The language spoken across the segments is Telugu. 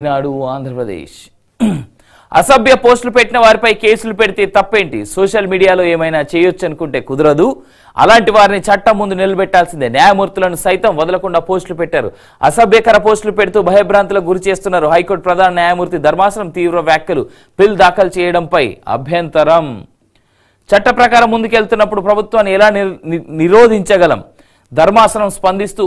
నాడు ఆంధ్రప్రదేశ్ అసభ్య పోస్టులు పెట్టిన వారిపై కేసులు పెడితే తప్పేంటి? సోషల్ మీడియాలో ఏమైనా చేయొచ్చు అనుకుంటే కుదరదు. అలాంటి వారిని చట్టం ముందు నిలబెట్టాల్సిందే. న్యాయమూర్తులను సైతం వదలకుండా పోస్టులు పెట్టారు. అసభ్యకర పోస్టులు పెడుతూ భయభ్రాంతులకు గురి చేస్తున్నారు. హైకోర్టు ప్రధాన న్యాయమూర్తి ధర్మాసనం తీవ్ర వ్యాఖ్యలు. పిల్ దాఖలు చేయడంపై అభ్యంతరం. చట్ట ప్రకారం ముందుకెళ్తున్నప్పుడు ప్రభుత్వాన్ని ఎలా నిరోధించగలం? ధర్మాసనం స్పందిస్తూ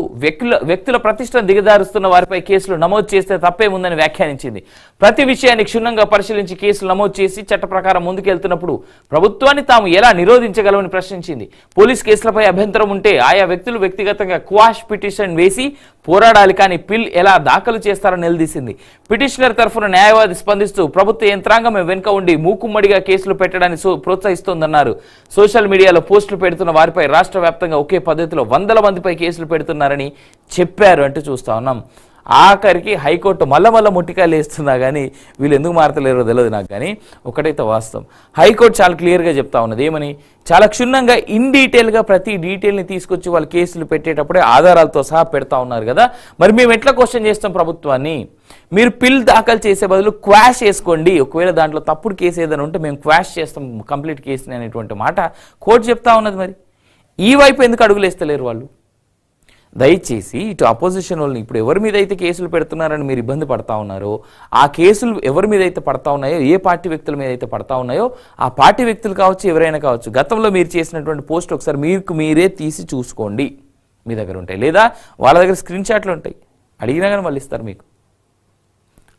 వ్యక్తుల ప్రతిష్టను దిగజారుస్తున్న వారిపై కేసులు నమోదు చేస్తే తప్పేముందని వ్యాఖ్యానించింది. ప్రతి విషయాన్ని క్షుణ్ణంగా పరిశీలించి కేసులు నమోదు చేసి చట్ట ప్రకారం ముందుకెళ్తున్నప్పుడు ప్రభుత్వాన్ని తాము ఎలా నిరోధించగలమని ప్రశ్నించింది. పోలీస్ కేసులపై అభ్యంతరం ఉంటే ఆయా వ్యక్తులు వ్యక్తిగతంగా క్వాష్ పిటిషన్ వేసి పోరాడాలి, కానీ పిల్ ఎలా దాఖలు చేస్తారని నిలదీసింది. పిటిషనర్ తరఫున న్యాయవాది స్పందిస్తూ ప్రభుత్వ యంత్రాంగం వెనుక ఉండి మూకుమ్మడిగా కేసులు పెట్టడాన్ని ప్రోత్సహిస్తోందన్నారు. సోషల్ మీడియాలో పోస్టులు పెడుతున్న వారిపై రాష్ట్ర వ్యాప్తంగా ఒకే పద్ధతిలో 100 మందిపై కేసులు పెడుతున్నారని చెప్పారు అంటూ చూస్తా ఉన్నాం. ఆఖరికి హైకోర్టు మళ్ళా ముట్టికాయలు వేస్తున్నా కానీ వీళ్ళు ఎందుకు మారతలేరో తెలియదు నాకు. కానీ ఒకటైతే వాస్తవం, హైకోర్టు చాలా క్లియర్గా చెప్తా ఉన్నది. ఏమని? చాలా క్షుణ్ణంగా ఇన్ డీటెయిల్గా ప్రతి డీటెయిల్ని తీసుకొచ్చి వాళ్ళు కేసులు పెట్టేటప్పుడే ఆధారాలతో సహా పెడతా ఉన్నారు కదా. మరి మేము ఎట్లా క్వశ్చన్ చేస్తాం ప్రభుత్వాన్ని? మీరు పిల్ దాఖలు చేసే బదులు క్వాష్ చేసుకోండి. ఒకవేళ దాంట్లో తప్పుడు కేసు ఏదైనా ఉంటే మేము క్వాష్ చేస్తాం కంప్లీట్ కేసుని అనేటువంటి మాట కోర్టు చెప్తా ఉన్నది. మరి ఈ వైపు ఎందుకు అడుగులేస్తలేరు వాళ్ళు? దయచేసి ఇటు అపోజిషన్ వాళ్ళని ఇప్పుడు ఎవరి మీద అయితే కేసులు పెడుతున్నారని మీరు ఇబ్బంది పడతా ఉన్నారో, ఆ కేసులు ఎవరి మీద అయితే పడతా ఉన్నాయో, ఏ పార్టీ వ్యక్తుల మీద అయితే పడతా ఉన్నాయో, ఆ పార్టీ వ్యక్తులు కావచ్చు, ఎవరైనా కావచ్చు, గతంలో మీరు చేసినటువంటి పోస్ట్ ఒకసారి మీరే తీసి చూసుకోండి. మీ దగ్గర ఉంటాయి, లేదా వాళ్ళ దగ్గర స్క్రీన్ షాట్లు ఉంటాయి, అడిగినా కానీ వాళ్ళు ఇస్తారు మీకు.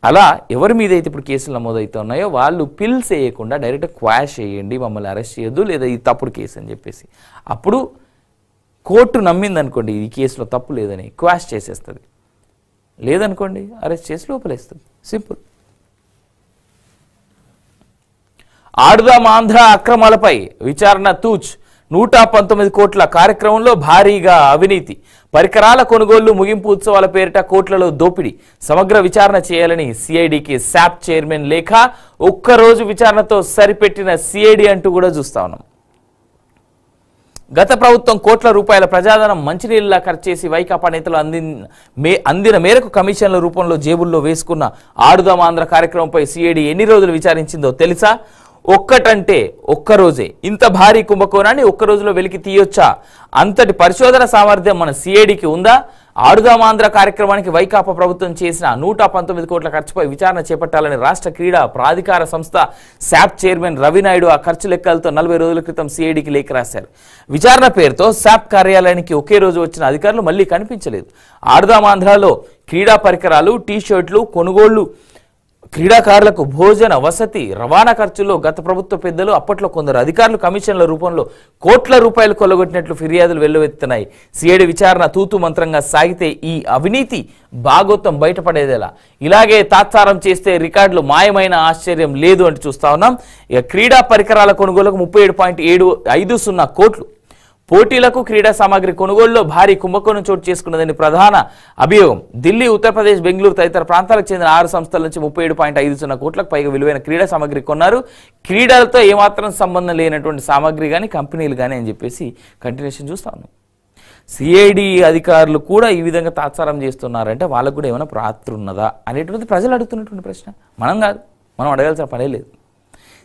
అలా ఎవరి మీద అయితే ఇప్పుడు కేసులు నమోదవుతూ ఉన్నాయో వాళ్ళు పిల్స్ వేయకుండా డైరెక్ట్ క్వాష్ చేయండి, మమ్మల్ని అరెస్ట్ చేయొద్దు, లేదా ఈ తప్పుడు కేసు అని చెప్పేసి. అప్పుడు కోర్టు నమ్మింది అనుకోండి ఈ కేసులో తప్పు లేదని, క్వాష్ చేసేస్తుంది. లేదనుకోండి అరెస్ట్ చేసి లోపలేస్తుంది. సింపుల్. ఆడుదాం ఆంధ్ర అక్రమాలపై విచారణ తూచ్. 119 కోట్ల కార్యక్రమంలో భారీగా అవినీతి. పరికరాల కొనుగోళ్లు, ముగింపు ఉత్సవాల పేరిట కోట్లలో దోపిడీ. సమగ్ర విచారణ చేయాలని సిఐడికి శాప్ చైర్మన్ లేఖ. ఒక్కరోజు విచారణతో సరిపెట్టిన సిఐడి అంటూ కూడా చూస్తా ఉన్నాం. గత ప్రభుత్వం కోట్ల రూపాయల ప్రజాధనం మంచినీళ్ళలా ఖర్చు చేసి వైకాపా నేతలు అందిన మేరకు కమిషన్ల రూపంలో జేబుల్లో వేసుకున్న ఆడుదాం ఆంధ్ర కార్యక్రమంపై సిఐడి ఎన్ని రోజులు విచారించిందో తెలుసా? ఒక్కటంటే ఒక్కరోజే. ఇంత భారీ కుంభకోణాన్ని ఒక్క రోజులో వెలికి తీయొచ్చా? అంతటి పరిశోధన సామర్థ్యం మన సిఐడికి ఉందా? ఆడుదాం ఆంధ్ర కార్యక్రమానికి వైకాపా ప్రభుత్వం చేసిన 119 కోట్ల ఖర్చుపై విచారణ చేపట్టాలని రాష్ట్ర క్రీడా ప్రాధికార సంస్థ శాప్ చైర్మన్ రవినాయుడు ఆ ఖర్చు లెక్కలతో 40 రోజుల క్రితం సిఐడికి లేఖ రాశారు. విచారణ పేరుతో శాప్ కార్యాలయానికి ఒకే రోజు వచ్చిన అధికారులు మళ్ళీ కనిపించలేదు. ఆడుదాం ఆంధ్రలో క్రీడా పరికరాలు, టీషర్ట్లు కొనుగోళ్లు, క్రీడాకారులకు భోజన వసతి, రవాణా ఖర్చుల్లో గత ప్రభుత్వ పెద్దలు, అప్పట్లో కొందరు అధికారులు కమిషన్ల రూపంలో కోట్ల రూపాయలు కొల్లగొట్టినట్లు ఫిర్యాదులు వెల్లువెత్తున్నాయి. సిఐడి విచారణ తూతు మంత్రంగా సాగితే ఈ అవినీతి భాగోతం బయటపడేదేలా? ఇలాగే తాత్సారం చేస్తే రికార్డులు మాయమైన ఆశ్చర్యం లేదు అంటూ చూస్తా ఉన్నాం. ఇక క్రీడా పరికరాల కొనుగోలుకు 37.750 కోట్లు. పోటీలకు క్రీడా సామాగ్రి కొనుగోలులో భారీ కుంభకోణం చోటు చేసుకున్నదని ప్రధాన అభియోగం. ఢిల్లీ, ఉత్తరప్రదేశ్, బెంగళూరు తదితర ప్రాంతాలకు చెందిన 6 సంస్థల నుంచి 37.50 కోట్లకు పైగా విలువైన క్రీడా సామాగ్రి కొన్నారు. క్రీడలతో ఏమాత్రం సంబంధం లేనటువంటి సామాగ్రి కానీ కంపెనీలు కానీ అని చెప్పేసి కంటిన్యూషన్ చూస్తా ఉన్నాం. సిఐడి అధికారులు కూడా ఈ విధంగా తాత్సారం చేస్తున్నారంటే వాళ్ళకు కూడా ఏమైనా ప్రాప్తి ఉన్నదా అనేటువంటిది ప్రజలు అడుగుతున్నటువంటి ప్రశ్న. మనం కాదు, మనం అడగాల్సిన పనే లేదు.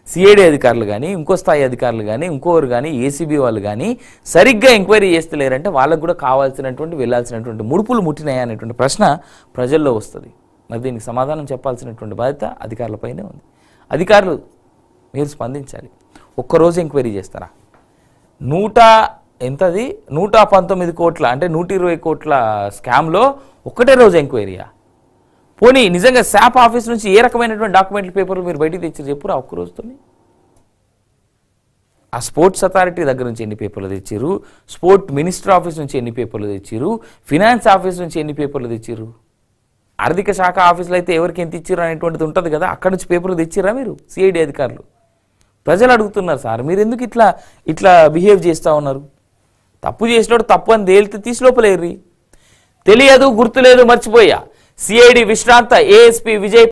సిఐడి అధికారులు కానీ, ఇంకో స్థాయి అధికారులు కానీ, ఇంకోరు కానీ, ఏసీబీ వాళ్ళు కానీ సరిగ్గా ఎంక్వైరీ చేస్తలేరంటే వాళ్ళకు కూడా కావాల్సినటువంటి వెళ్ళాల్సినటువంటి ముడుపులు ముట్టినాయా అనేటువంటి ప్రశ్న ప్రజల్లో వస్తుంది. మరి దీనికి సమాధానం చెప్పాల్సినటువంటి బాధ్యత అధికారులపైనే ఉంది. అధికారులు మీరు స్పందించాలి. ఒక్కరోజు ఎంక్వైరీ చేస్తారా? 119 కోట్ల అంటే 120 కోట్ల స్కామ్లో ఒకటే రోజు ఎంక్వైరీయా? పోనీ నిజంగా శాప్ ఆఫీస్ నుంచి ఏ రకమైనటువంటి డాక్యుమెంట్ల పేపర్లు మీరు బయటికి తెచ్చారు చెప్పురా ఒక్క రోజుతో? ఆ స్పోర్ట్స్ అథారిటీ దగ్గర నుంచి ఎన్ని పేపర్లు తెచ్చారు? స్పోర్ట్ మినిస్టర్ ఆఫీస్ నుంచి ఎన్ని పేపర్లు తెచ్చారు? ఫినాన్స్ ఆఫీస్ నుంచి ఎన్ని పేపర్లు తెచ్చారు? ఆర్థిక శాఖ ఆఫీసులో అయితే ఎవరికి ఎంత ఇచ్చారు అనేటువంటిది ఉంటుంది కదా, అక్కడ నుంచి పేపర్లు తెచ్చిరా మీరు సిఐడి అధికారులు? ప్రజలు అడుగుతున్నారు, సార్ మీరు ఎందుకు ఇట్లా బిహేవ్ చేస్తూ ఉన్నారు? తప్పు చేసినోడు తప్పు అని తేలితే తీసి లోపలేర్రి. తెలియదు, గుర్తులేదు, మర్చిపోయా. సిఐడి విశ్రాంత ఏఎస్పీ విజయ్